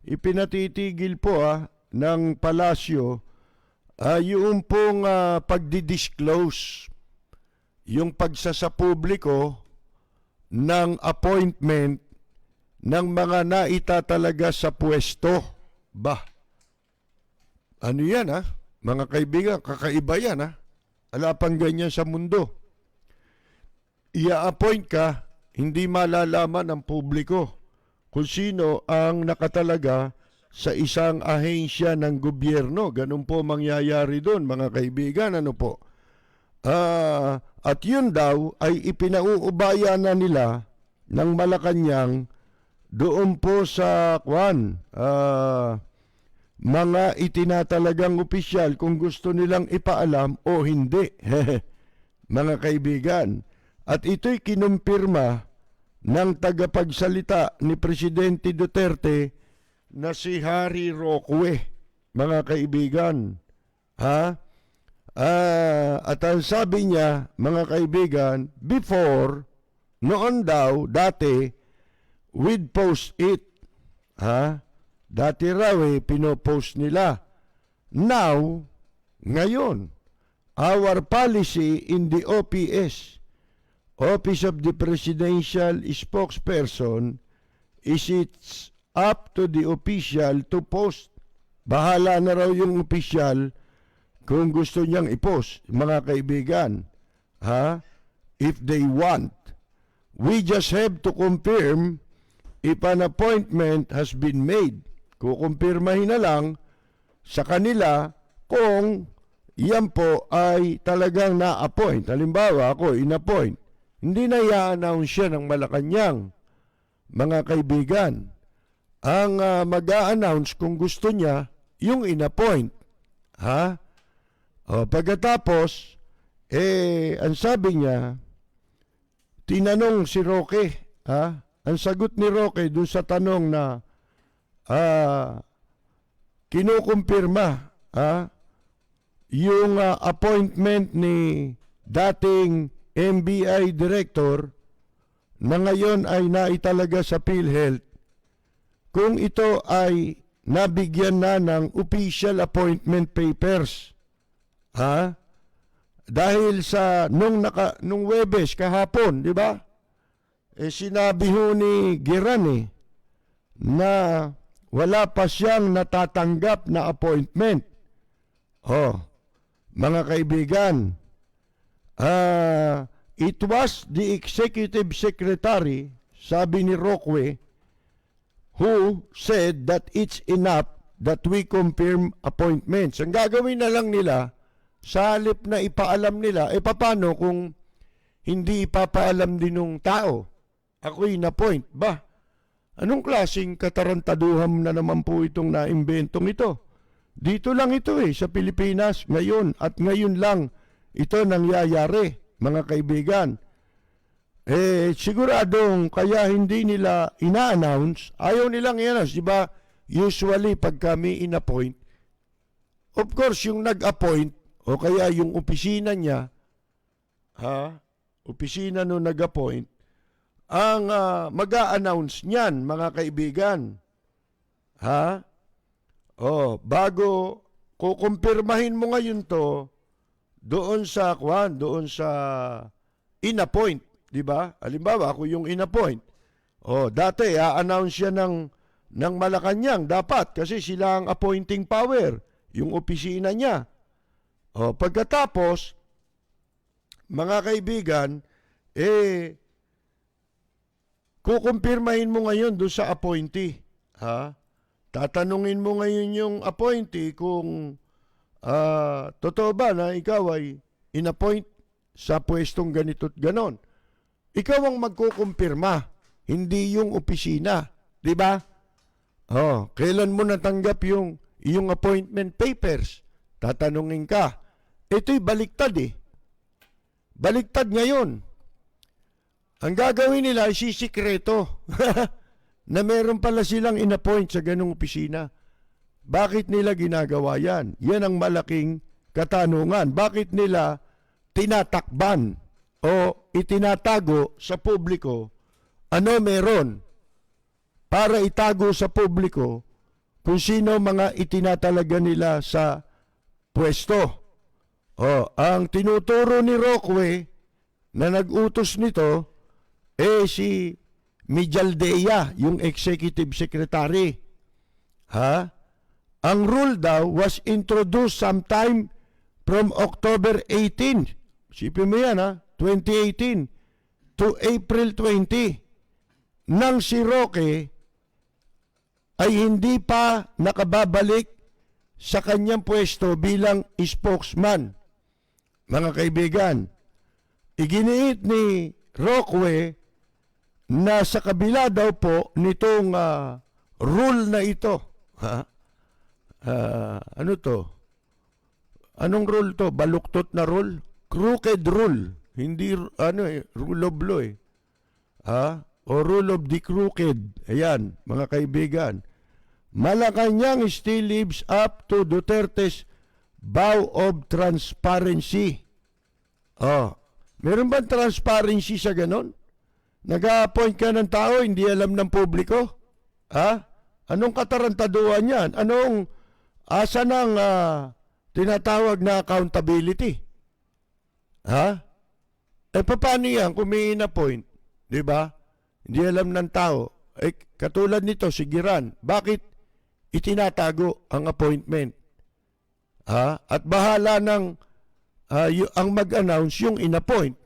ipinatitigil po ng palasyo yung pong pagdidisclose, yung pagsasapubliko ng appointment ng mga naitatalaga sa pwesto. Bah, ano yan mga kaibigan, kakaiba yan Wala pang ganyan sa mundo. Ia-appoint ka, hindi malalaman ng publiko kung sino ang nakatalaga sa isang ahensya ng gobyerno. Ganun po mangyayari doon, mga kaibigan. Ano po? At yun daw ay ipinauubaya na nila ng Malacanang doon po sa mga itinatalagang opisyal kung gusto nilang ipaalam o hindi. Mga kaibigan. At ito'y kinumpirma ng tagapagsalita ni Presidente Duterte na si Harry Roque, mga kaibigan. At ang sabi niya, mga kaibigan, before, noon daw, dati, we'd post it. Dati raw pinopost nila. Now, ngayon, our policy in the OPS, Office of the Presidential Spokesperson, is it's up to the official to post. Bahala na raw yung official kung gusto niyang i-post, mga kaibigan. If they want. We just have to confirm if an appointment has been made. Kukumpirmahin na lang sa kanila kung yan po ay talagang na-appoint. Halimbawa, ako in-appoint. Hindi na i-announce siya ng Malacanang, mga kaibigan. Ang mag-a-announce kung gusto niya, yung in-appoint. Pagkatapos, ang sabi niya, tinanong si Roque, ang sagot ni Roque doon sa tanong na kinukumpirma yung appointment ni dating NBI Director na ngayon ay naitalaga sa PhilHealth, kung ito ay nabigyan na ng official appointment papers. Dahil sa nung Huwebes kahapon, di ba? Sinabi ho ni Giran na wala pa siyang natatanggap na appointment. Mga kaibigan, it was the executive secretary, sabi ni Roque, who said that it's enough that we confirm appointments. Ang gagawin na lang nila, sa halip na ipaalam nila, paano kung hindi ipapaalam din ng tao? Ako'y na-point. Anong klaseng katarantaduhan na naman po itong naimbentong ito? Dito lang ito sa Pilipinas, ngayon, at ngayon lang ito nangyayari, mga kaibigan. Siguradong kaya hindi nila ina-announce, ayaw nilang i-announce, diba? Usually, pag kami in-appoint, of course, yung nag-appoint, o kaya yung opisina niya, opisina no nag-appoint, ang mag-a-announce niyan, mga kaibigan. Bago kukumpirmahin mo ngayon to, doon sa in-appoint, di ba? Halimbawa, ako yung in-appoint. Dati, a-announce siya ng Malacanang, dapat, kasi sila ang appointing power, yung opisina niya. Pagkatapos, mga kaibigan, kukumpirmahin mo ngayon doon sa appointee. Tatanungin mo ngayon yung appointee kung totoo ba na ikaw ay in-appoint sa pwestong ganito't ganon. Ikaw ang magkukumpirma, hindi yung opisina. Diba? Kailan mo natanggap yung appointment papers? Tatanungin ka. Ito'y baliktad Baliktad ngayon. Ang gagawin nila ay sisikreto na meron pala silang in-appoint sa ganung opisina. Bakit nila ginagawa yan? Yan ang malaking katanungan. Bakit nila tinatakban o itinatago sa publiko ano meron para itago sa publiko kung sino mga itinatalaga nila sa pwesto. Ang tinuturo ni Roque na nag-utos nito si Mijaldea, yung executive secretary. Ang rule daw was introduced sometime from October 18. Sipin mo yan 2018 to April 20. Nang si Roque ay hindi pa nakababalik sa kanyang pwesto bilang spokesman. Mga kaibigan, iginiit ni Roque na sa kabila daw po nitong rule na ito. Ano to? Anong rule to? Baluktot na rule? Crooked rule. Hindi rule of law O rule of the crooked. Ayan, mga kaibigan. Malacanang still lives up to Duterte's vow of transparency. Meron bang transparency sa ganon? Nag-a-appoint ka ng tao, hindi alam ng publiko? Anong katarantaduhan yan? Asa ng tinatawag na accountability? Paano yan kung may in-appoint? Diba? Hindi alam ng tao. Katulad nito, si Giran. Bakit itinatago ang appointment? At bahala ng ang mag-announce yung in-appoint.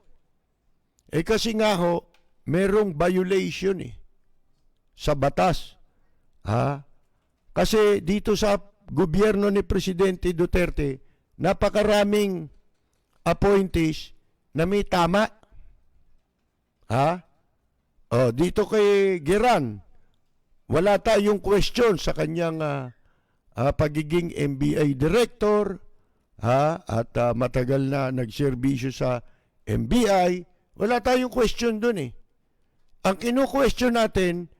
Kasi nga merong violation sa batas. Kasi dito sa gobyerno ni Presidente Duterte, napakaraming appointees na may tama. Dito kay Giran, wala tayong question sa kanyang pagiging MBI director, at matagal na nagserbisyo sa MBI. Wala tayong question dun Ang kinu-question natin,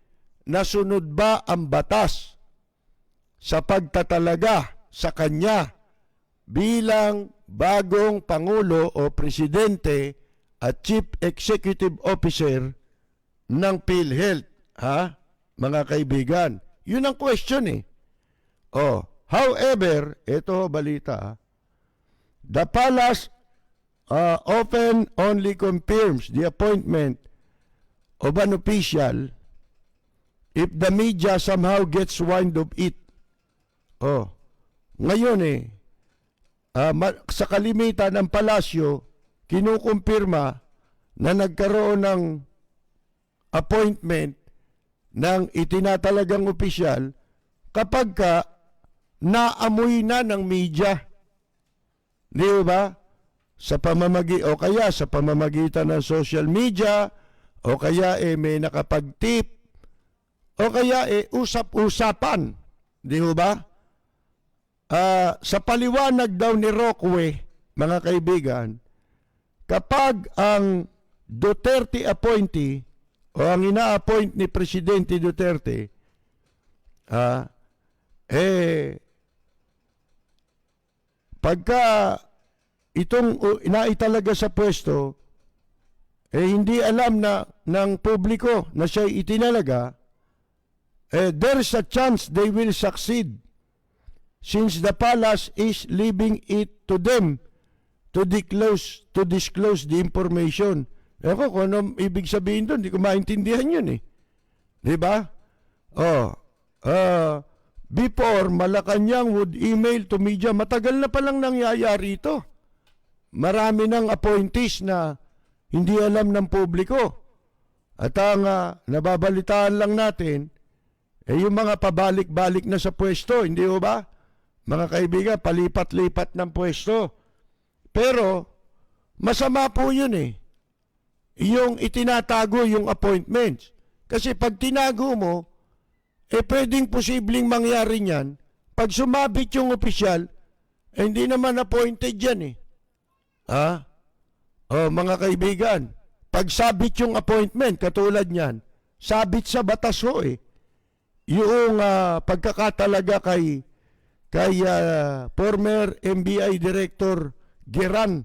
nasunod ba ang batas sa pagtatalaga sa kanya bilang bagong Pangulo o Presidente at Chief Executive Officer ng PhilHealth, mga kaibigan? Yun ang question However, ito balita, the palace often only confirms the appointment of an official if the media somehow gets wind of it. Ngayon sa kalimitan ng palasyo, kinukumpirma na nagkaroon ng appointment ng itinatalagang opisyal kapag naamoy na ng media. Di ba? Sa pamamagitan ng social media, o kaya may nakapag-tip, o kaya usap-usapan. Di ba? Sa paliwanag daw ni Roque, mga kaibigan, kapag ang Duterte appointee o ang ina-appoint ni Presidente Duterte pagka itong inaitalaga sa pwesto hindi alam na ng publiko na siya itinalaga, there's a chance they will succeed since the palace is leaving it to them to disclose the information. Kung ano ibig sabihin doon, hindi ko maintindihan yun Di ba? Before, Malacanang would email to media. Matagal na palang nangyayari ito. Marami ng appointees na hindi alam ng publiko. At ang nababalitaan lang natin, yung mga pabalik-balik na sa pwesto, hindi ba? Mga kaibigan, palipat-lipat ng pwesto. Pero, masama po yun Yung itinatago yung appointments. Kasi pag tinago mo, pwedeng posibleng mangyari niyan. Pag sumabit yung opisyal, hindi naman appointed yan mga kaibigan, pag sabit yung appointment, katulad niyan, sabit sa batas yung pagkakatalaga kay former MBI Director Giran.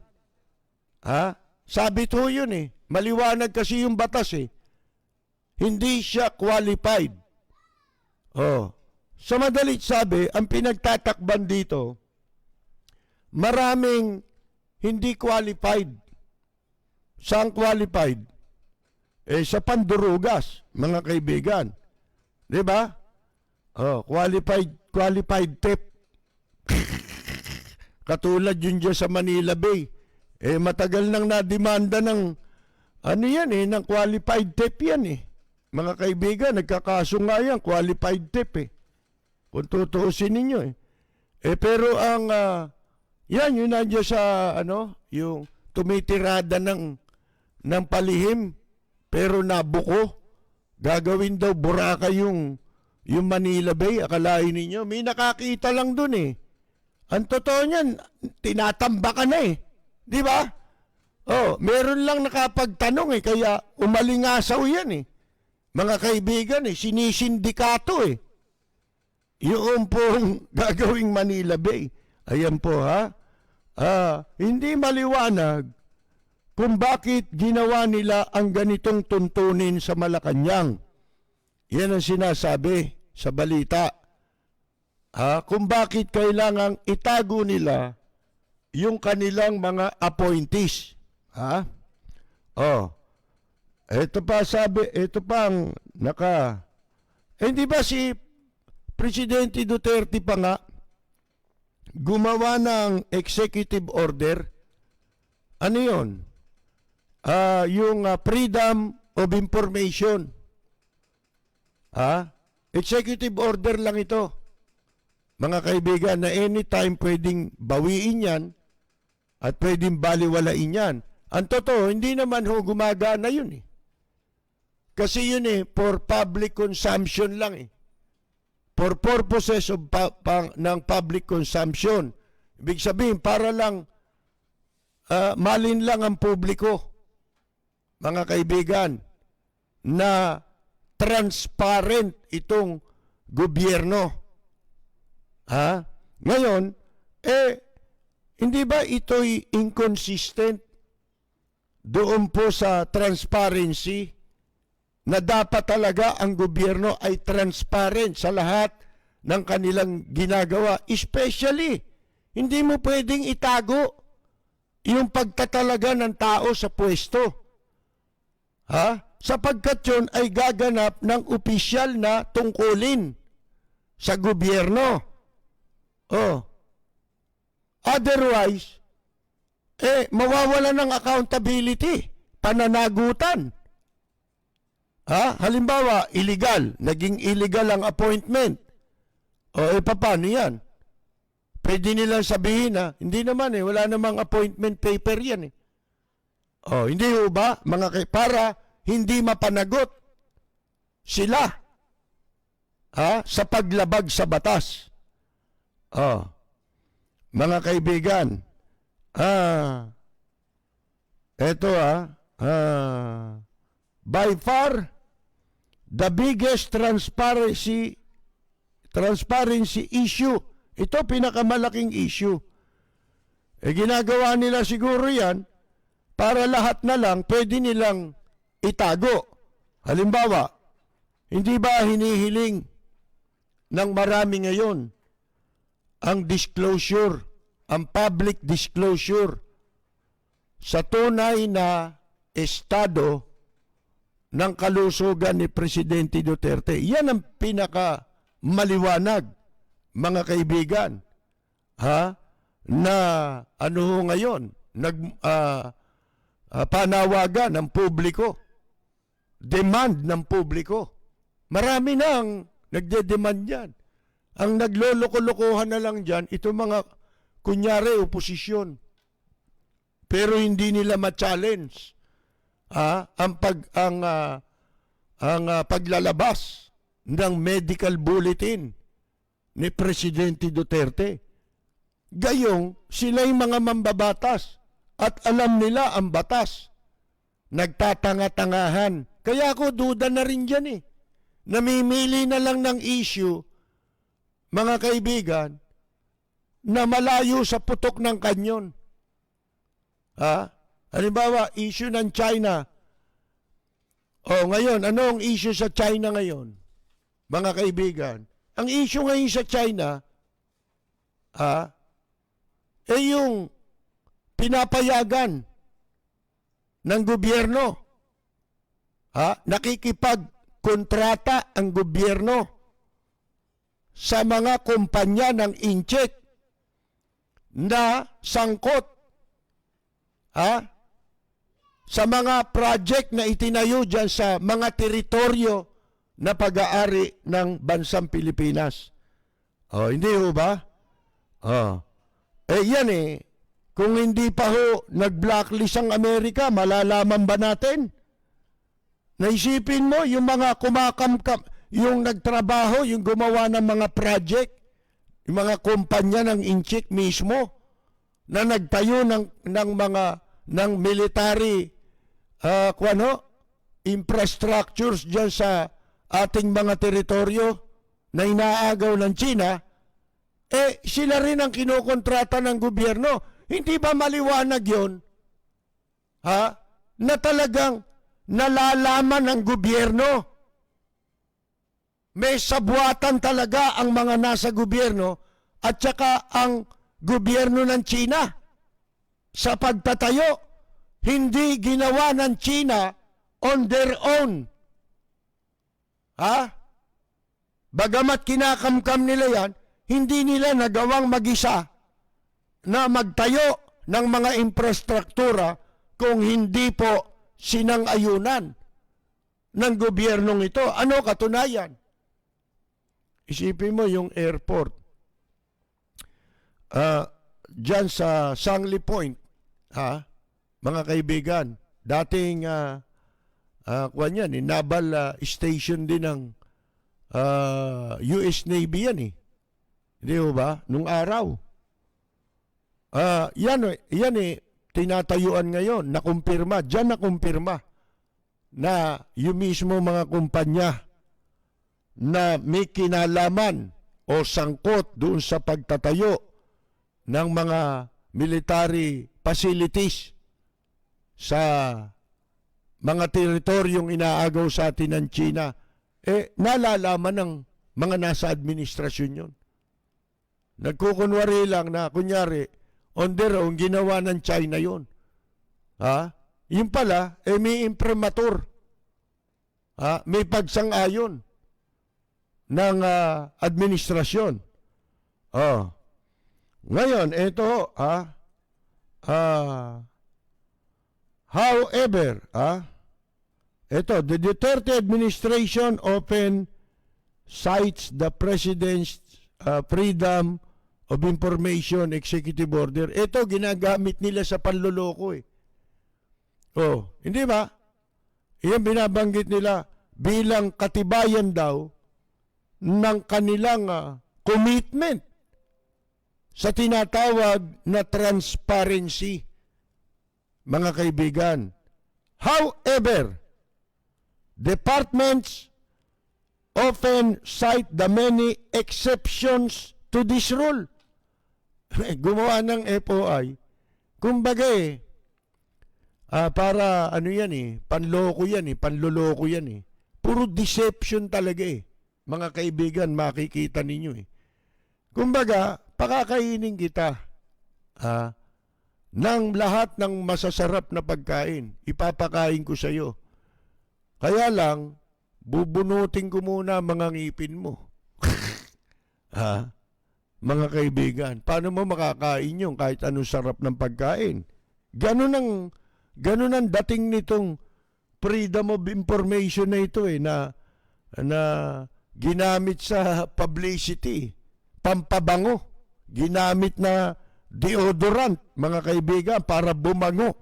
Sabit yun Maliwanag kasi yung batas Hindi siya qualified. Sa madalit sabi, ang pinagtatakban dito, maraming hindi qualified. Saan qualified? Sa pandurugas, mga kaibigan. Di ba? Qualified tip. Katulad yun dyan sa Manila Bay. Matagal nang nademanda ng, ng qualified tip yan Mga kaibigan, nagkakaso nga yan, qualified tip Kung tutuusin ninyo pero ang, yun nandiyan sa, yung tumitirada ng palihim, pero nabuko. Gagawin daw Boracay yung Manila Bay. Akalain ninyo, may nakakita lang dun Ang totoo niyan, tinatambakan na Di ba? Meron lang nakapagtanong kaya umalingasaw yan Mga kaibigan sinisindikato Yung pong gagawing Manila Bay. Ayan po hindi maliwanag kung bakit ginawa nila ang ganitong tuntunin sa Malacanang. Yan ang sinasabi sa balita. Kung bakit kailangang itago nila yung kanilang mga appointees. Ito pa sabi, ito pang hindi ba si Presidente Duterte pa nga gumawa ng executive order? Ano yun? Yung freedom of information. Executive order lang ito. Mga kaibigan, na anytime pwedeng bawiin yan at pwedeng baliwalain yan. Ang totoo, hindi naman gumagana yun Kasi yun for public consumption lang For purposes of ng public consumption. Ibig sabihin, para lang malin lang ang publiko, mga kaibigan, na transparent itong gobyerno. Ngayon, hindi ba ito'y inconsistent doon po sa transparency na dapat talaga ang gobyerno ay transparent sa lahat ng kanilang ginagawa. Especially, hindi mo pwedeng itago yung pagtatalaga ng tao sa pwesto. Sapagkat yun ay gaganap ng opisyal na tungkulin sa gobyerno. Otherwise, mawawala ng accountability, pananagutan. Halimbawa, illegal. Naging illegal ang appointment. Paano yan? Pwede nilang sabihin hindi naman wala namang appointment paper yan hindi ba? Para hindi mapanagot sila sa paglabag sa batas. Mga kaibigan, eto by far, the biggest transparency issue. Ito pinakamalaking issue. Ginagawa nila siguro yan para lahat na lang pwede nilang itago. Halimbawa, hindi ba hinihiling ng marami ngayon ang disclosure, ang public disclosure sa tunay na estado ng kalusugan ni Presidente Duterte? Yan ang pinaka maliwanag, mga kaibigan, na ngayon panawagan ng publiko, demand ng publiko. Marami nang nagde-demand yan. Ang nagloloko-lokohan na lang dyan, ito mga kunyari oposisyon. Pero hindi nila ma-challenge ang paglalabas ng medical bulletin ni Presidente Duterte. Gayong sila'y mga mambabatas at alam nila ang batas. Nagtatanga-tangahan. Kaya ako duda na rin dyan Namimili na lang ng issue, mga kaibigan, na malayo sa putok ng kanyon. Halimbawa, issue ng China. Ngayon, ano ang issue sa China ngayon? Mga kaibigan, Ang issue ngayon sa China, yung pinapayagan ng gobyerno. Nakikipagkontrata ang gobyerno sa mga kumpanya ng incheck na sangkot sa mga project na itinayo dyan sa mga teritoryo na pag-aari ng bansang Pilipinas. Hindi ho ba? Yan kung hindi pa ho nag-blacklist ang Amerika, malalaman ba natin? Naisipin mo, yung mga kumakamkam, yung nagtrabaho, yung gumawa ng mga project, yung mga kumpanya ng incheck mismo, na nagtayo ng military infrastructures dyan sa ating mga teritoryo na inaagaw ng China, sila rin ang kinokontrata ng gobyerno. Hindi ba maliwanag yun? Na talagang nalalaman ng gobyerno. May sabuatan talaga ang mga nasa gobyerno at saka ang gobyerno ng China sa pagtatayo. Hindi ginawa ng China on their own. Bagamat kinakamkam nila yan, hindi nila nagawang mag-isa na magtayo ng mga infrastruktura kung hindi po sinang-ayunan ng gobyernong ito. Ano katunayan? Isipin mo yung airport. Diyan sa Sangley Point, mga kaibigan, dating naval station din ng US Navy yan Hindi ba? Nung araw. Yan tinatayuan ngayon, nakumpirma, dyan nakumpirma na yung mismo mga kumpanya na may kinalaman o sangkot doon sa pagtatayo ng mga military facilities sa mga teritoryong inaagaw sa atin ng China, nalalaman ng mga nasa administrasyon yun. Nagkukunwari lang na, kunyari, on their own, ginawa ng China yun. Yun pala, may imprimatur. May pagsang-ayon ng administrasyon. Ngayon, ito, however, ito, the Duterte administration often cites the President's Freedom of Information Executive Order. Ito, ginagamit nila sa panloloko hindi ba? Iyan binabanggit nila bilang katibayan daw ng kanilang commitment sa tinatawag na transparency, mga kaibigan. However, departments often cite the many exceptions to this rule. Gumawa ng FOI. Kumbaga para ano yan panloko yan panloloko yan Puro deception talaga mga kaibigan, makikita ninyo Kumbaga, pakakainin kita ng lahat ng masasarap na pagkain. Ipapakain ko sa iyo. Kaya lang, bubunutin ko muna mga ngipin mo. Mga kaibigan, paano mo makakain yung kahit anong sarap ng pagkain? Ganun ang dating nitong freedom of information na ito na ginamit sa publicity, pampabango, ginamit na deodorant, mga kaibigan, para bumango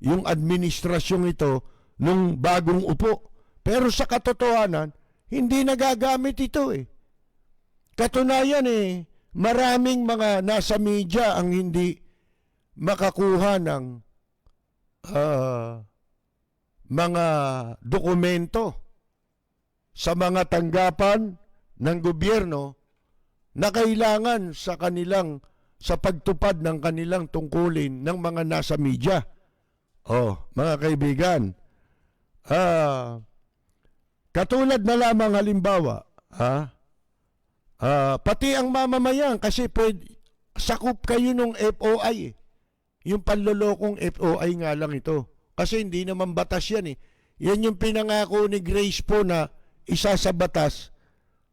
yung administrasyong ito nung bagong upo. Pero sa katotohanan, hindi nagagamit ito Katunayan maraming mga nasa media ang hindi makakuha ng mga dokumento sa mga tanggapan ng gobyerno na kailangan sa pagtupad ng kanilang tungkulin ng mga nasa media. Mga kaibigan, katulad na lamang halimbawa, Pati ang mamamayan kasi sakop kayo ng FOI eh. Yung panlolokong FOI nga lang ito. Kasi hindi naman batas yan eh. Yan yung pinangako ni Grace po na isa sa batas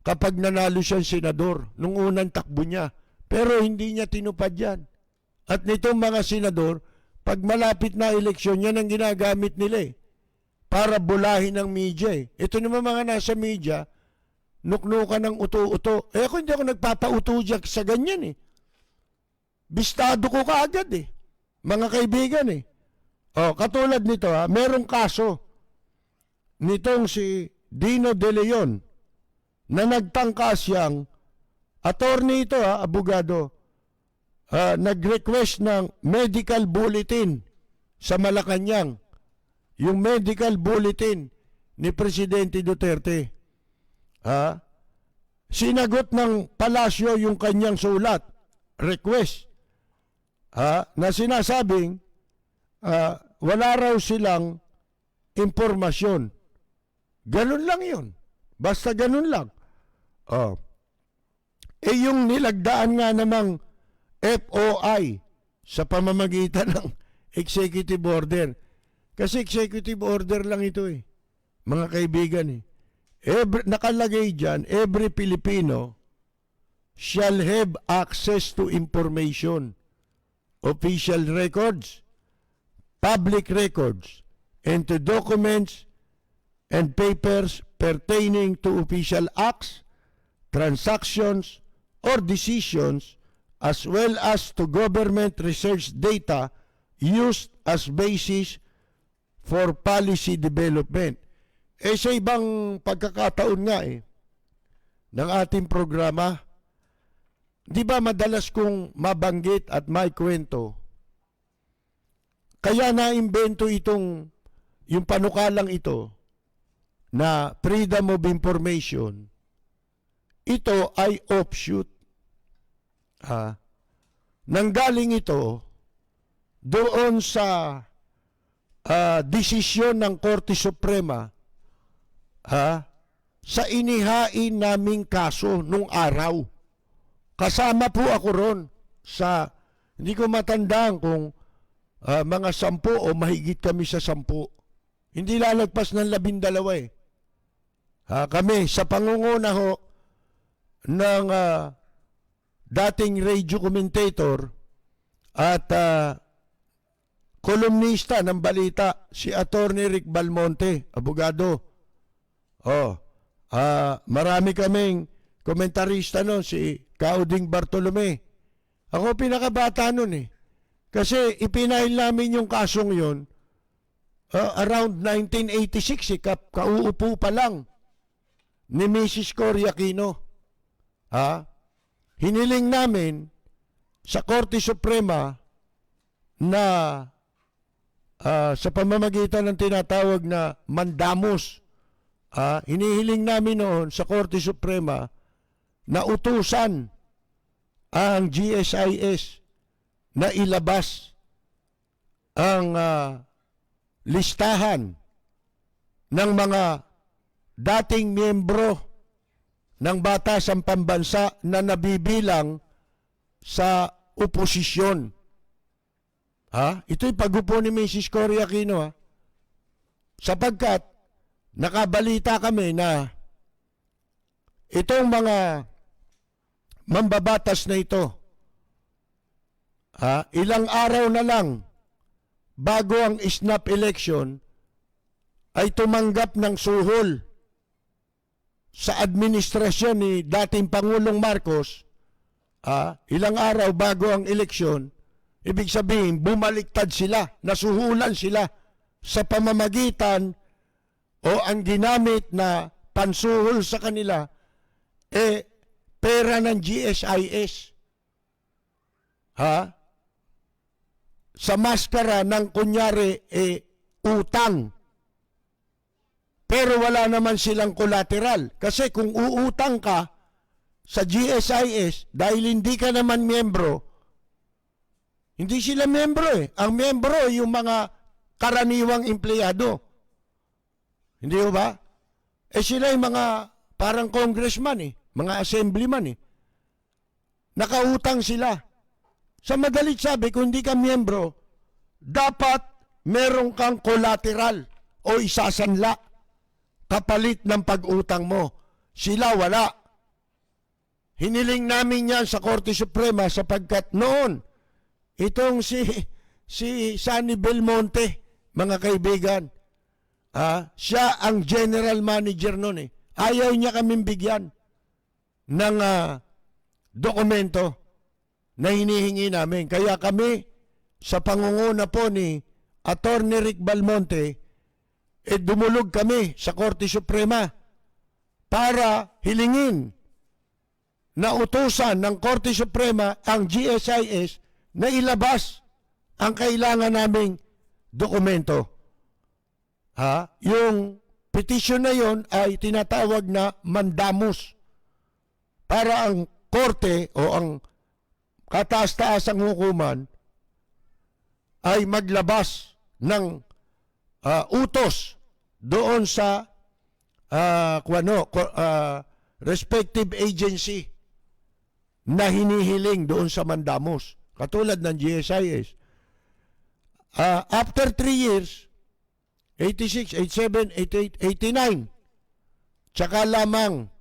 kapag nanalo siyang senador nung unang takbo niya. Pero hindi niya tinupad yan. At nitong mga senador, pag malapit na eleksyon, yan ang ginagamit nila eh. Para bulahin ng media eh. Ito naman mga nasa media, nuknukan ng uto-uto. Ako hindi ako nagpapauto dyan sa ganyan eh. Bistado ko kaagad eh. Mga kaibigan eh. Katulad nito merong kaso nitong si Dino De Leon na nagtangka siyang attorney ito abogado, nag-request ng medical bulletin sa Malacanang. Yung medical bulletin ni Presidente Duterte. Sinagot ng palasyo yung kanyang sulat, request, na sinasabing wala raw silang impormasyon. Ganun lang yun. Basta ganun lang. Yung nilagdaan nga namang FOI sa pamamagitan ng executive order. Kasi executive order lang ito eh. Mga kaibigan eh. Nakalagay dyan, every Filipino shall have access to information, official records, public records, and to documents and papers pertaining to official acts, transactions, or decisions, as well as to government research data used as basis for policy development. Sa ibang pagkakataon nga ng ating programa, di ba madalas kong mabanggit at may kwento, kaya naimbento yung panukalang ito na freedom of information, ito ay offshoot. Nanggaling ito doon sa desisyon ng Korte Suprema sa inihain naming kaso nung araw. Kasama po ako ron sa, hindi ko matandaan kung mga 10 o mahigit kami sa 10. Hindi lalagpas ng 12 eh. Kami sa pangunguna ho ng dating radio commentator at kolumnista ng balita, si Attorney Rick Balmonte, abogado. Marami kaming komentarista noon, si Cauding Bartolome. Ako pinakabata noon eh. Kasi ipinail namin yung kasong yun around 1986 kauupo pa lang ni Mrs. Cory Aquino. Hiniling namin sa Korte Suprema na sa pamamagitan ng tinatawag na mandamus, hinihiling namin noon sa Korte Suprema na utusan ang GSIS na ilabas ang listahan ng mga dating miyembro ng Batasang Pambansa na nabibilang sa oposisyon. Ito'y pagupo ni Mrs. Cory Aquino. Sapagkat nakabalita kami na itong mga mambabatas na ito, ilang araw na lang bago ang snap election ay tumanggap ng suhol sa administrasyon ni dating Pangulong Marcos. Ilang araw bago ang eleksyon, ibig sabihin bumaliktad sila, nasuhulan sila sa pamamagitan o ang ginamit na pansuhol sa kanila pera ng GSIS. Sa maskara ng kunyari utang. Pero wala naman silang collateral. Kasi kung uutang ka sa GSIS, dahil hindi ka naman miyembro, hindi sila miyembro eh. Ang miyembro yung mga karaniwang empleyado. Hindi ba? Sila yung mga parang congressman eh. mga assemblyman nakautang sila. Sa madalit sabi, kung hindi ka miyembro, dapat meron kang collateral o isasanla kapalit ng pag-utang mo. Sila wala. Hiniling namin yan sa Korte Suprema sapagkat noon, itong si Sunny Belmonte, mga kaibigan, siya ang general manager noon Ayaw niya kaming bigyan ng dokumento na hinihingi namin. Kaya kami, sa pangunguna po ni Attorney Rick Belmonte, dumulog kami sa Korte Suprema para hilingin na utusan ng Korte Suprema ang GSIS na ilabas ang kailangan naming dokumento. Yung petition na yon ay tinatawag na mandamus para ang korte o ang kataas-taasang hukuman ay maglabas ng utos doon sa respective agency na hinihiling doon sa mandamus. Katulad ng GSIS. After 3 years, 86, 87, 88, 89, tsaka lamang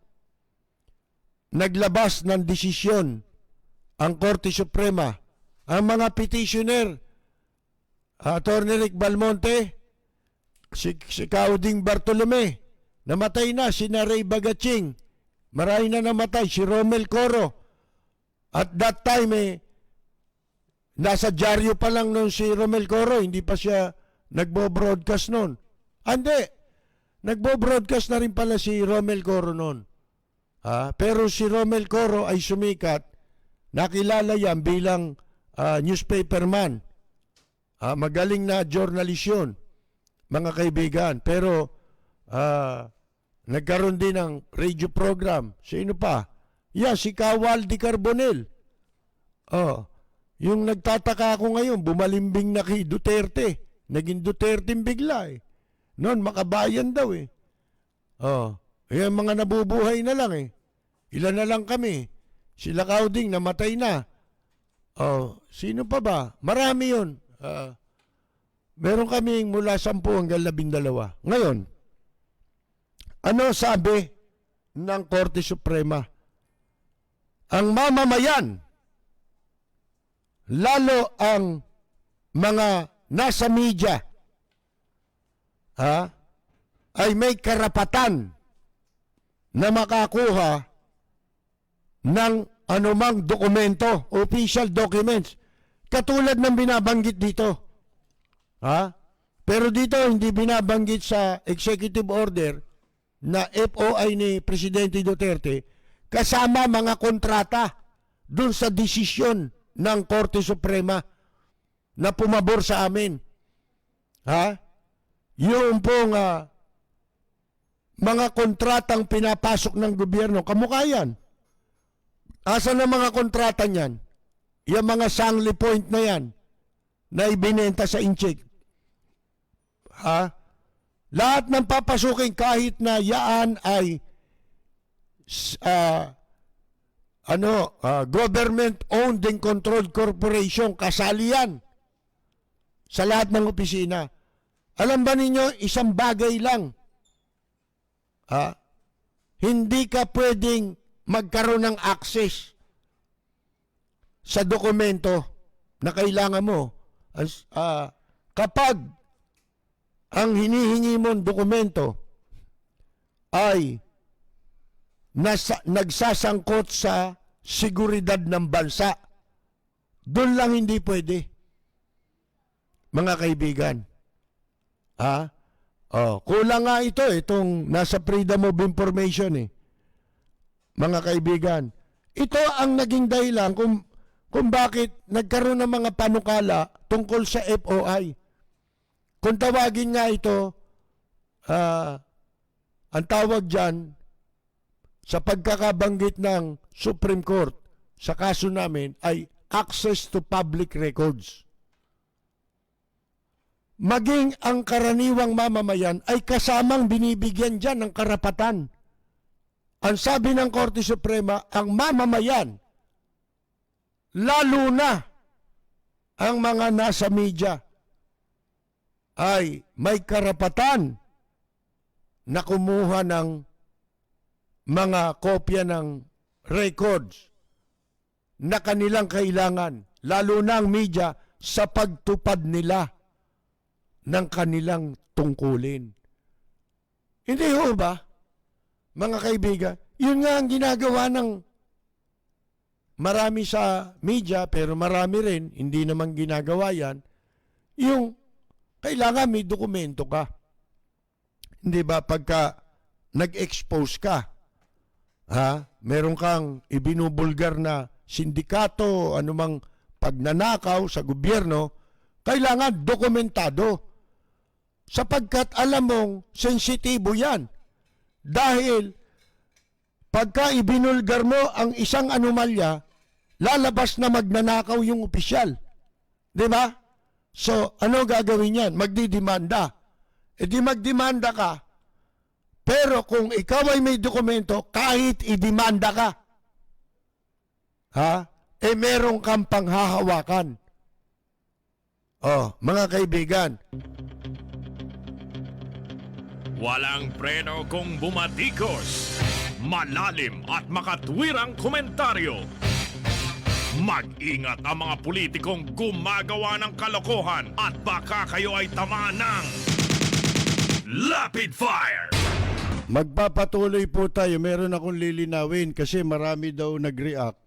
naglabas ng desisyon ang Korte Suprema. Ang mga petitioner, Attorney Rick Belmonte, si Cauding Bartolome, namatay na, si Ray Bagaching, marami na namatay, si Romel Coro. At that time, nasa dyaryo pa lang noon si Romel Coro, hindi pa siya nagbo-broadcast noon. Hindi, nagbo-broadcast na rin pala si Romel Coro noon. Pero si Romel Coro ay sumikat, nakilala yan bilang newspaperman. Magaling na journalist yun, mga kaibigan. Pero nagkaroon din ng radio program. Sino pa? Si Kawaldi Carbonell. Yung nagtataka ako ngayon, bumalimbing na kay Duterte. Naging Duterte bigla Noon, makabayan daw mga nabubuhay na lang Ilan na lang kami. Sila Cauding, namatay na. Sino pa ba? Marami yun. Meron kaming mula 10 hanggang 12. Ngayon, ano sabi ng Korte Suprema? Ang mamamayan, lalo ang mga nasa media, ay may karapatan na makakuha ng anumang dokumento, official documents, katulad ng binabanggit dito. Pero dito hindi binabanggit sa executive order na FOI ni Presidente Duterte kasama mga kontrata dun sa desisyon ng Korte Suprema na pumabor sa amin. Yung pong mga kontratang pinapasok ng gobyerno, kamukha yan. Asan ang mga kontrata niyan? Yung mga Sangli Point na yan na ibinenta sa Incheck. Lahat ng papasukin kahit na yaan ay government-owned and controlled corporation, kasali yan sa lahat ng opisina. Alam ba ninyo, isang bagay lang. Hindi ka pwedeng magkaroon ng access sa dokumento na kailangan mo kapag ang hinihingi mong dokumento ay nagsasangkot sa seguridad ng bansa. Doon lang hindi pwede. Mga kaibigan. Kulang nga itong nasa Freedom of Information Mga kaibigan. Ito ang naging dahilan kung bakit nagkaroon ng mga panukala tungkol sa FOI. Kung tawagin nga ito, ang tawag dyan, sa pagkakabanggit ng Supreme Court sa kaso namin ay access to public records. Maging ang karaniwang mamamayan ay kasamang binibigyan dyan ng karapatan Ang sabi ng Korte Suprema, ang mamamayan, lalo na ang mga nasa media, ay may karapatan na kumuha ng mga kopya ng records na kanilang kailangan, lalo na ang media, sa pagtupad nila ng kanilang tungkulin. Hindi ho ba, mga kaibigan? Yun nga ang ginagawa ng marami sa media, pero marami rin, hindi naman ginagawa yan, yung kailangan may dokumento ka. Hindi ba pagka nag-expose ka, meron kang ibinubulgar na sindikato, anumang pagnanakaw sa gobyerno, kailangan dokumentado. Sapagkat alam mong sensitibo yan. Dahil pagka ibinulgar mo ang isang anomalya, lalabas na magnanakaw yung opisyal. Di ba? So, ano gagawin yan? Magdidemanda. E di magdemanda ka, pero kung ikaw ay may dokumento, kahit idemanda ka, meron kang panghahawakan. Mga kaibigan, walang preno kung bumatikos, malalim at makatwirang komentaryo. Mag-ingat ang mga politikong gumagawa ng kalokohan at baka kayo ay tamaan ng Rapid Fire! magpapatuloy po tayo. Meron akong lilinawin kasi marami daw nag-react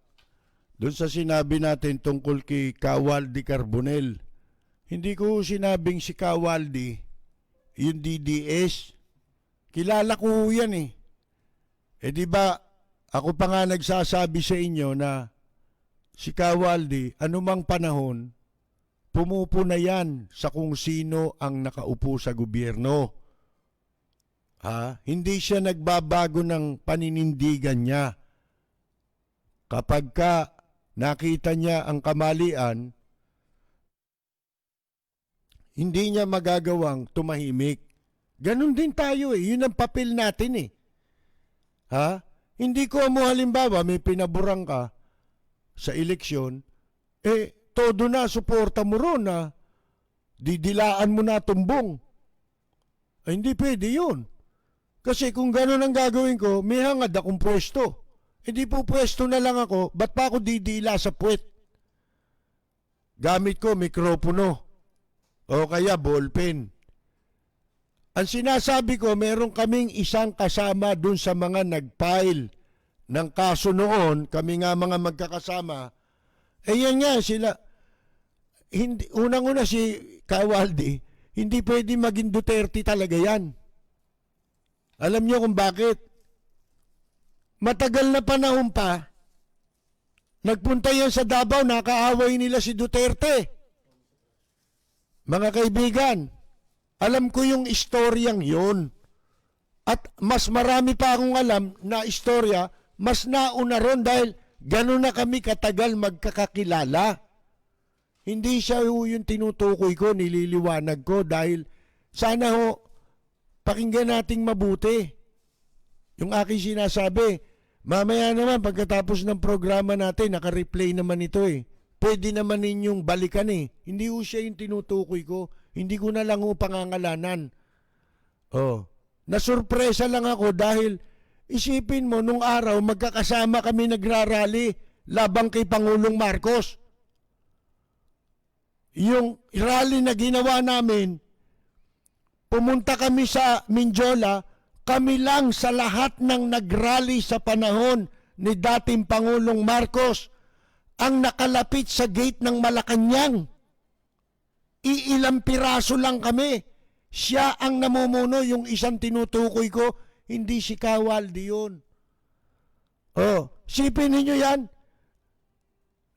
doon sa sinabi natin tungkol kay Kawaldi Carbonell. Hindi ko sinabing si Kawaldi, yung DDS. Kilala ko yan eh. Di ba, ako pa nga nagsasabi sa inyo na si Kawaldi, anumang panahon, pumupuna yan sa kung sino ang nakaupo sa gobyerno. Hindi siya nagbabago ng paninindigan niya. Kapag ka nakita niya ang kamalian, hindi niya magagawang tumahimik. Ganon din tayo eh. Yun ang papel natin eh. Hindi ko mo halimbawa may pinaburang ka sa eleksyon, todo na suporta mo ron na didilaan mo na tumbong. Hindi pwede yun. Kasi kung gano'n ang gagawin ko, may hangad akong pwesto. Hindi po pwesto na lang ako, ba't pa ako didila sa puwet? Gamit ko mikropono o kaya ballpen. Ang sinasabi ko, meron kaming isang kasama dun sa mga nag-file ng kaso noon, kami nga mga magkakasama, yan nga sila, unang-una si Kawaldi, hindi pwede maging Duterte talaga yan. Alam niyo kung bakit? Matagal na panahon pa, nagpunta yan sa Davao, nakaaway nila si Duterte. Mga kaibigan, alam ko yung istoryang yun. At mas marami pa akong alam na istorya, mas nauna ron dahil gano'n na kami katagal magkakakilala. Hindi siya yung tinutukoy ko, nililiwanag ko dahil sana pakinggan nating mabuti. Yung aking sinasabi, mamaya naman pagkatapos ng programa natin, naka-replay naman ito eh. Pwede naman ninyong balikan eh. Hindi ho siya yung tinutukoy ko. Hindi ko na lang pangangalanan. Nasurpresa lang ako dahil isipin mo, nung araw magkakasama kami nagrarally labang kay Pangulong Marcos. Yung rally na ginawa namin, pumunta kami sa Mindiola, kami lang sa lahat ng nagrally sa panahon ni dating Pangulong Marcos ang nakalapit sa gate ng Malacanang. Iilang piraso lang kami. Siya ang namumuno, yung isang tinutukoy ko, hindi si Kawaldi yun. Sipin ninyo yan.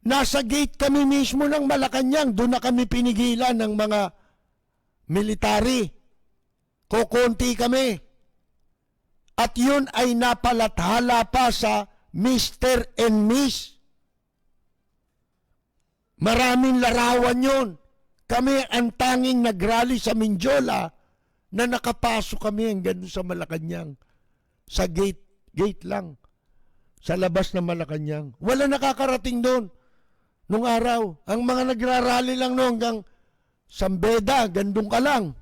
Nasa gate kami mismo ng Malacanang, doon na kami pinigilan ng mga military. Kokonti kami. At yun ay napalathala pa sa Mr. and Miss. Maraming larawan yun. Kami ang tanging nagrally sa Mindiola na nakapasok kami hanggang sa Malacanang. Sa gate gate lang sa labas ng Malacanang. Wala nakakarating doon nung araw. Ang mga nagrarally lang noon hanggang Sambeda, gandong ka lang.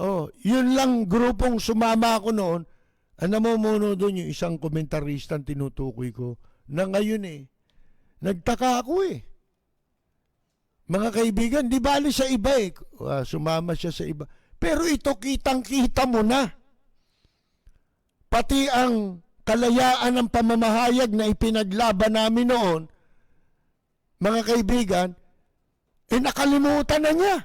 Oh, yun lang grupong sumama ako noon. Ano mo muna doon yung isang komentarista tinutukoy ko na ngayon nagtaka ako Mga kaibigan, di bali sa iba sumama siya sa iba. Pero ito kitang-kita mo na. Pati ang kalayaan ng pamamahayag na ipinaglaban namin noon, mga kaibigan, nakalimutan na niya.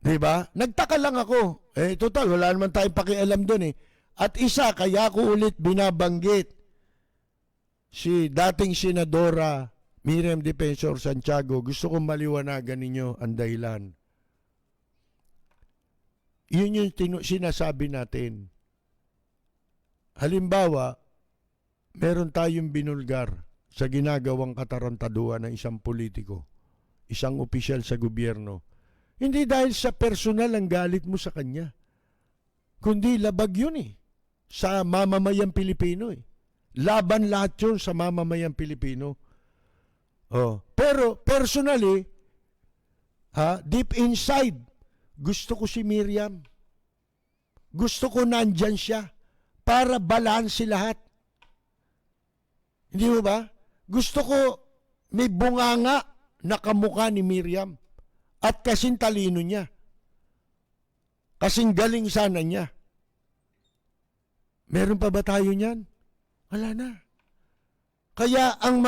Diba? Nagtaka lang ako. Total, wala naman tayong pakialam doon At isa, kaya ko ulit binabanggit si dating Senadora Miriam Defensor Santiago. Gusto kong maliwanagan ninyo ang dahilan. Yun yung sinasabi natin. Halimbawa, meron tayong binulgar sa ginagawang katarantaduhan ng isang politiko, isang opisyal sa gobyerno. Hindi dahil sa personal ang galit mo sa kanya, kundi labag yun sa mamamayang Pilipino Laban lahat yun sa mamamayang Pilipino. Pero personally, deep inside, gusto ko si Miriam. Gusto ko nandyan siya para balanse lahat. Hindi mo ba? Gusto ko may bunganga na kamukha ni Miriam. At kasing talino niya. Kasing galing sana niya. Meron pa ba tayo niyan? Wala na. Kaya ang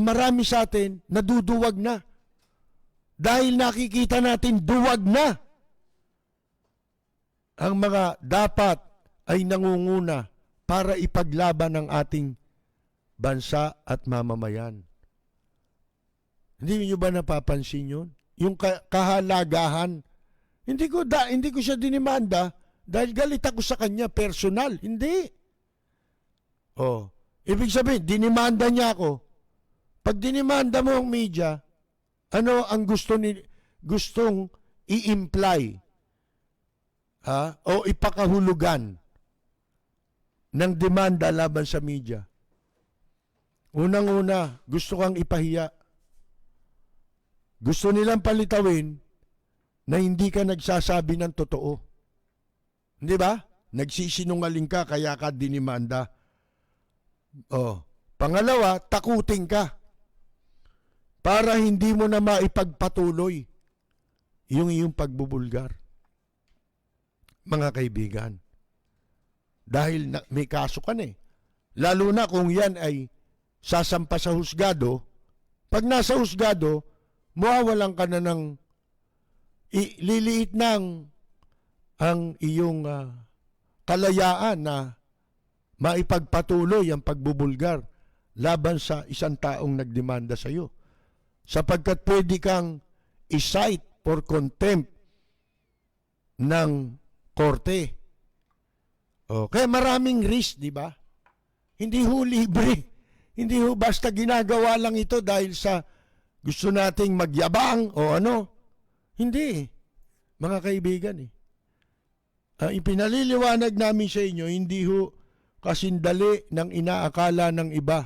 marami sa atin, naduduwag na. Dahil nakikita natin, duwag na. Ang mga dapat ay nangunguna para ipaglaban ang ating bansa at mamamayan. Hindi niyo ba napapansin yun? Yung kahalagahan. Hindi ko siya dinimanda dahil galit ako sa kanya personal. Hindi. Ibig sabihin, dinimanda niya ako. Pag dinimanda mo ang media, ano ang gustong i-imply o ipakahulugan ng demanda laban sa media? Unang-una, gusto kang ipahiya. Gusto nilang palitawin na hindi ka nagsasabi ng totoo. Hindi ba? Nagsisinungaling ka kaya ka dinimanda. Pangalawa, takutin ka. Para hindi mo na maipagpatuloy yung iyong pagbubulgar. Mga kaibigan. Dahil may kaso ka Lalo na kung yan ay sasampa sa husgado. Pag nasa husgado, mawawalan ka na ng liliit ng ang iyong kalayaan na maipagpatuloy ang pagbubulgar laban sa isang taong nagdemanda sa iyo. Sapagkat pwede kang i-cite for contempt ng korte. Kaya maraming risk, di ba? Hindi ho libre. Hindi ho basta ginagawa lang ito dahil sa gusto nating magyabang o ano. Hindi. Mga kaibigan ipinaliliwanag namin sa inyo, hindi ho kasindali ng inaakala ng iba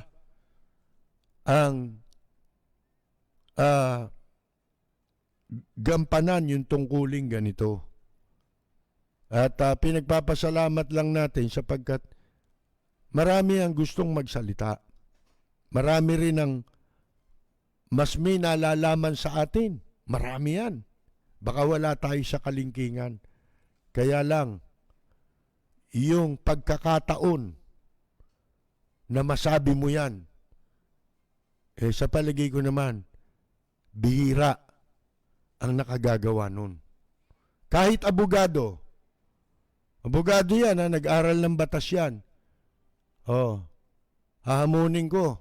ang gampanan yung tungkuling ganito. At pinagpapasalamat lang natin sapagkat marami ang gustong magsalita. Marami rin ang mas may nalalaman sa atin. Marami yan. Baka wala tayo sa kalingkingan. Kaya lang, yung pagkakataon na masabi mo yan, sa palagay ko naman, bihira ang nakagagawa nun. Kahit abogado yan, nag-aral ng batas yan. Hahamunin ko.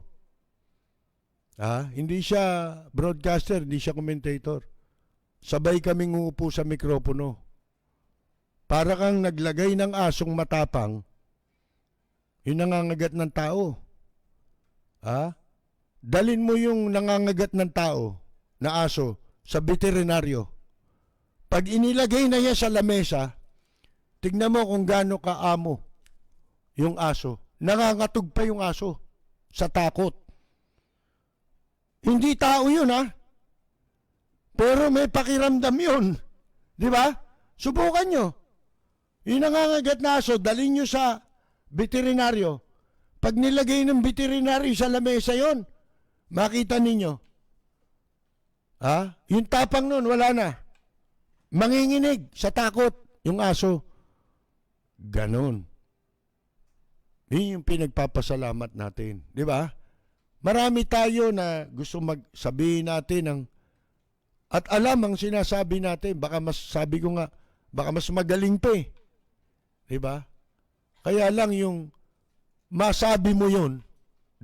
Hindi siya broadcaster, hindi siya commentator. Sabay kaming uupo sa mikropono. Para kang naglagay ng asong matapang, yung nangangagat ng tao. Dalin mo yung nangangagat ng tao na aso sa veterinaryo. Pag inilagay na yan sa lamesa, tignan mo kung gaano kaamo yung aso. Nangangatog pa yung aso sa takot. Hindi tao yun, ha? Pero may pakiramdam yun. Di ba? Subukan nyo. Yung nangangagat na aso, dalhin nyo sa veterinaryo. Pag nilagay ng veterinaryo sa lamesa yon, makita ninyo. Ha? Yung tapang nun, wala na. Manginginig sa takot yung aso. Ganon. Yun yung pinagpapasalamat natin. Di ba? Marami tayo na gusto magsabihin natin ng at alam ang sinasabi natin. Baka mas, sabi ko nga, baka mas magaling pa eh. Di ba? Kaya lang yung masabi mo yun,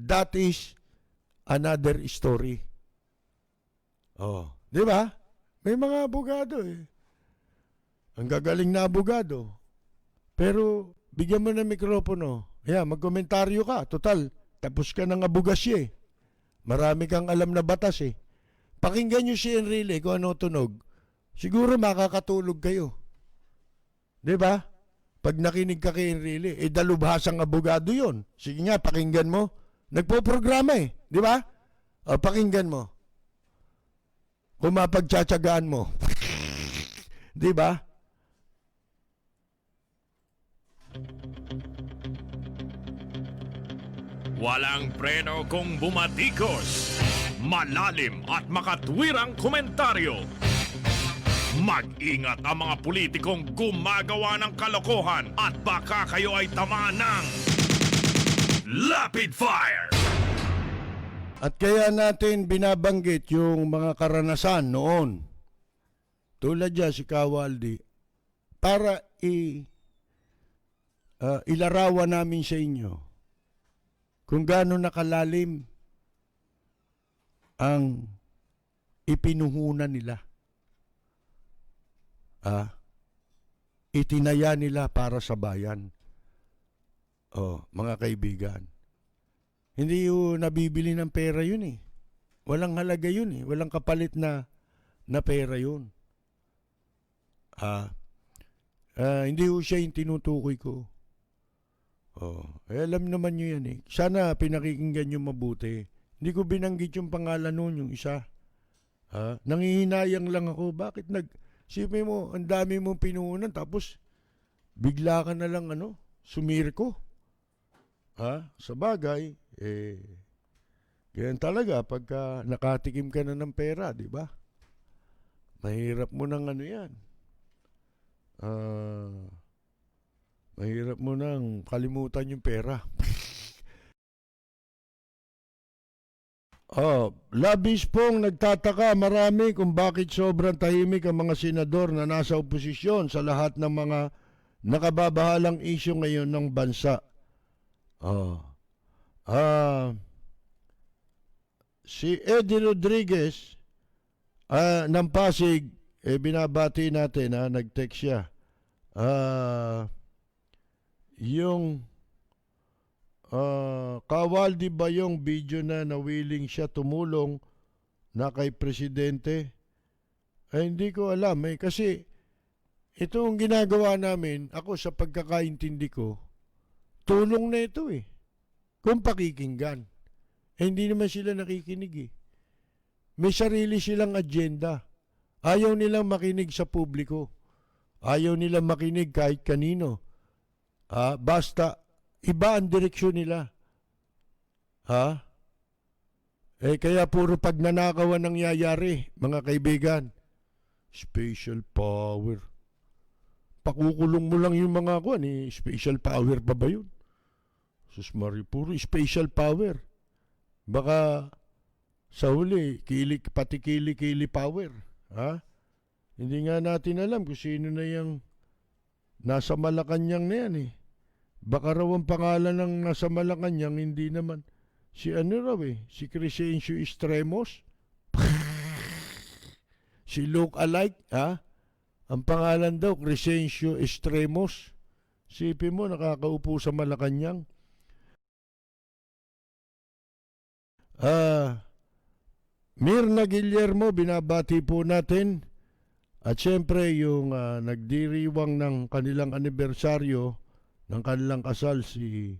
that is another story. Oh, di ba? May mga abogado eh. Ang gagaling na abogado. Pero bigyan mo ng mikropono. Ayan, magkomentaryo ka. Total, tapos ka ng abogasya eh. Marami kang alam na batas eh. Pakinggan nyo si Enrile kung ano tunog. Siguro makakatulog kayo. Di ba? Pag nakinig ka kay Enrile, eh dalubhasang abogado yon. Sige nga, pakinggan mo. Nagpo-programa eh. Di ba? O, pakinggan mo. Kung mapagtsatsagaan mo. Di ba? Walang preno kung bumatikos. Malalim at makatwirang komentaryo. Mag-ingat ang mga politikong gumagawa ng kalokohan at baka kayo ay tamaan ng Rapid Fire! At kaya natin binabanggit yung mga karanasan noon. Tulad dyan si Kawaldi. Para ilarawan namin sa inyo kung gaano nakalalim ang ipinuhunan nila. Itinaya nila para sa bayan. Mga kaibigan. Hindi yung nabibili ng pera yun eh. Walang halaga yun eh. Walang kapalit na pera yun. Hindi ho siya yung tinutukoy ko. Alam naman nyo yan eh. Sana pinakikinggan nyo mabuti. Hindi ko binanggit yung pangalan nun, yung isa. Nangihinayang lang ako. Bakit sipin mo, ang dami mong pinuhunan, tapos bigla ka na lang sumirko. Sa bagay, ganyan talaga pagka nakatikim ka na ng pera, di ba? Mahirap mo nang yan. Mahirap mo nang kalimutan yung pera. Labis pong nagtataka marami kung bakit sobrang tahimik ang mga senador na nasa oposisyon sa lahat ng mga nakababahalang isyu ngayon ng bansa. Si Eddie Rodriguez ng Pasig, binabati natin, nag-text siya. Yung Kawaldi ba yung video na willing siya tumulong na kay Presidente? Hindi ko alam kasi itong ginagawa namin, ako sa pagkakaintindi ko, tulong na ito eh. Kung pakikinggan. Hindi naman sila nakikinig eh. May sarili silang agenda. Ayaw nilang makinig sa publiko. Ayaw nilang makinig kahit kanino. Basta iba ang direksyon nila. Kaya puro pagnanakaw ang nangyayari, mga kaibigan. Special power. Pakukulong mo lang yung mga special power pa ba yun? Sus Maria, puro special power. Baka sa huli, pati kili power. Hindi nga natin alam kung sino na yung nasa Malacanang na yan eh. Baka raw ang pangalan ng nasa Malacanang, hindi naman. Si si Crescencio Estremos. Si look alike, Ang pangalan daw, Crescencio Estremos. Sipin mo, nakakaupo sa Malacanang. Mirna Guillermo, binabati po natin. At syempre, yung nagdiriwang ng kanilang anibersaryo, ng kanilang kasal si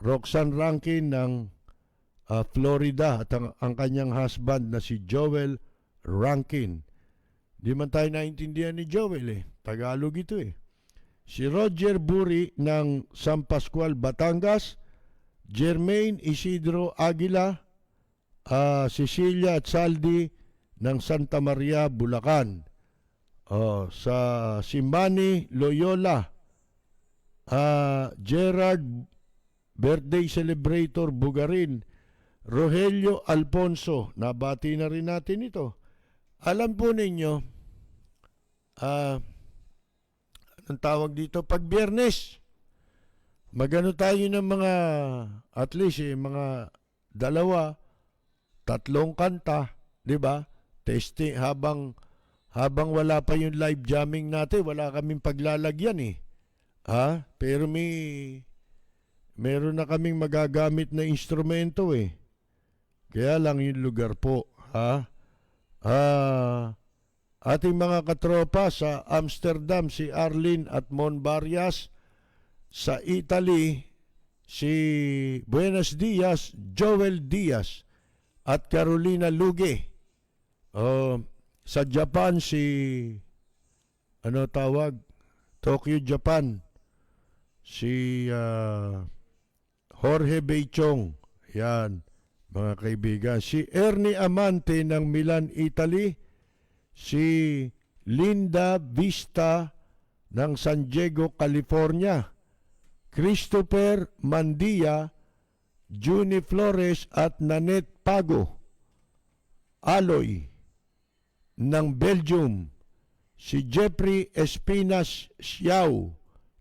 Roxanne Rankin ng Florida at ang kanyang husband na si Joel Rankin. Di man tayo naintindihan ni Joel Tagalog ito Si Roger Buri ng San Pascual, Batangas, Jermaine Isidro Aguila, Cecilia at Saldi ng Santa Maria, Bulacan. Sa Simbani, Loyola, Gerard, birthday celebrator, Bugarin, Rogelio Alfonso, nabati na rin natin ito. Alam po ninyo, anong tawag dito? Pag Biyernes, magano tayo ng mga, at least mga 2, 3 kanta, di ba? Testing, habang wala pa yung live jamming natin, wala kaming paglalagyan Pero meron na kaming magagamit na instrumento Kaya lang yung lugar po, ating mga katropa sa Amsterdam, si Arlene at Mon Barrias. Sa Italy, si Buenos Dias, Joel Diaz at Carolina Luge. Sa Japan, si Tokyo, Japan, si Jorge Beichong. Yan, mga kaibigan. Si Ernie Amante ng Milan, Italy. Si Linda Vista ng San Diego, California. Christopher Mandia, Juni Flores at Nanette Pago. Aloy ng Belgium. Si Jeffrey Espinas Xiao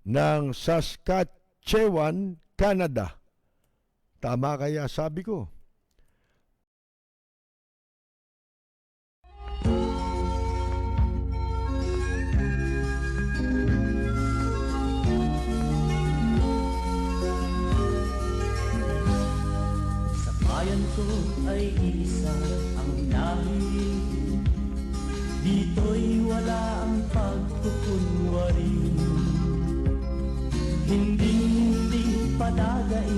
ng Saskatchewan, Canada. Tama kaya sabi ko? Sa bayan ko ay isa ang lahi, dito'y wala ang pagkukunwari. Hindi padagay,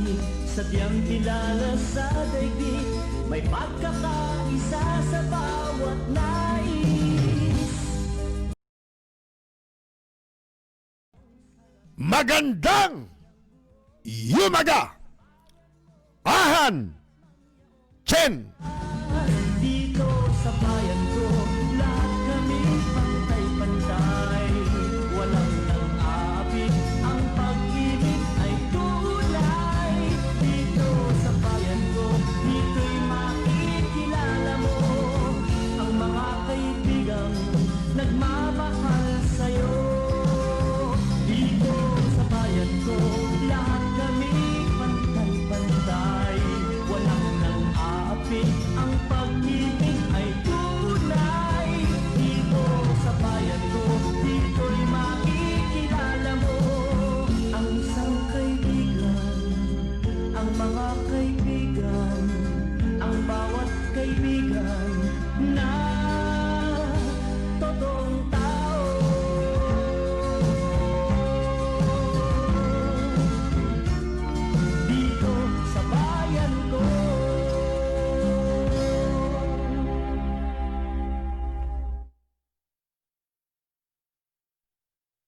sadyang kilala sa daigdig, may pagkakaisa sa bawat nais. Magandang yumaga! Ahan! Chen! Dito sa bayan